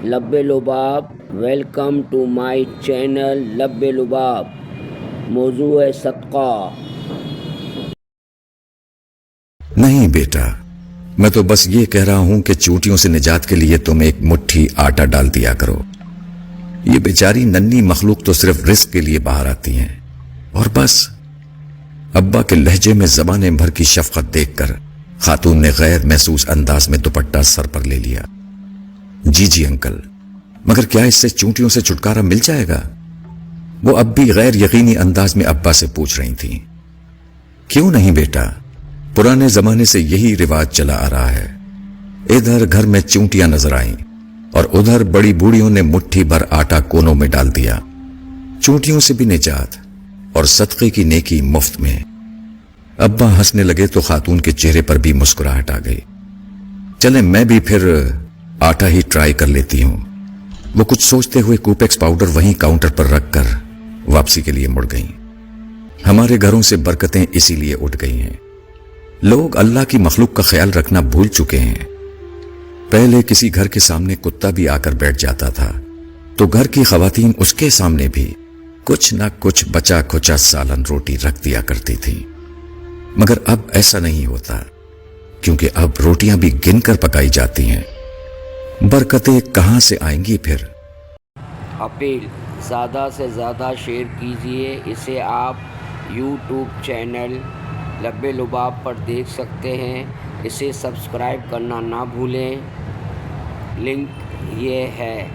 لب لباب، welcome to my channel لب لباب۔ موضوع ہے صدقہ۔ نہیں بیٹا، میں تو بس یہ کہہ رہا ہوں کہ چوٹیوں سے نجات کے لیے تم ایک مٹھی آٹا ڈال دیا کرو۔ یہ بیچاری ننھی مخلوق تو صرف رزق کے لیے باہر آتی ہیں اور بس۔ ابا کے لہجے میں زبانیں بھر کی شفقت دیکھ کر خاتون نے غیر محسوس انداز میں دوپٹہ سر پر لے لیا۔ جی انکل، مگر کیا اس سے چونٹیوں سے چھٹکارا مل جائے گا؟ وہ اب بھی غیر یقینی انداز میں ابا سے پوچھ رہی تھیں۔ کیوں نہیں بیٹا، پرانے زمانے سے یہی رواج چلا آ رہا ہے۔ ادھر گھر میں چونٹیاں نظر آئیں اور ادھر بڑی بوڑھیوں نے مٹھی بھر آٹا کونوں میں ڈال دیا۔ چونٹیوں سے بھی نجات اور صدقے کی نیکی مفت میں۔ ابا ہنسنے لگے تو خاتون کے چہرے پر بھی مسکراہٹ آ گئی۔ چلیں میں بھی پھر آٹا ہی ٹرائی کر لیتی ہوں۔ وہ کچھ سوچتے ہوئے کوپیکس پاؤڈر وہیں کاؤنٹر پر رکھ کر واپسی کے لیے مڑ گئیں۔ ہمارے گھروں سے برکتیں اسی لیے اٹھ گئی ہیں۔ لوگ اللہ کی مخلوق کا خیال رکھنا بھول چکے ہیں۔ پہلے کسی گھر کے سامنے کتا بھی آ کر بیٹھ جاتا تھا تو گھر کی خواتین اس کے سامنے بھی کچھ نہ کچھ بچا کھچا سالن روٹی رکھ دیا کرتی تھی۔ مگر اب ایسا نہیں ہوتا، کیونکہ اب روٹیاں بھی گن کر پکائی جاتی ہیں۔ برکتیں کہاں سے آئیں گی پھر؟ اپیل، زیادہ سے زیادہ شیئر کیجیے۔ اسے آپ یوٹیوب چینل لب لباب پر دیکھ سکتے ہیں۔ اسے سبسکرائب کرنا نہ بھولیں۔ لنک یہ ہے۔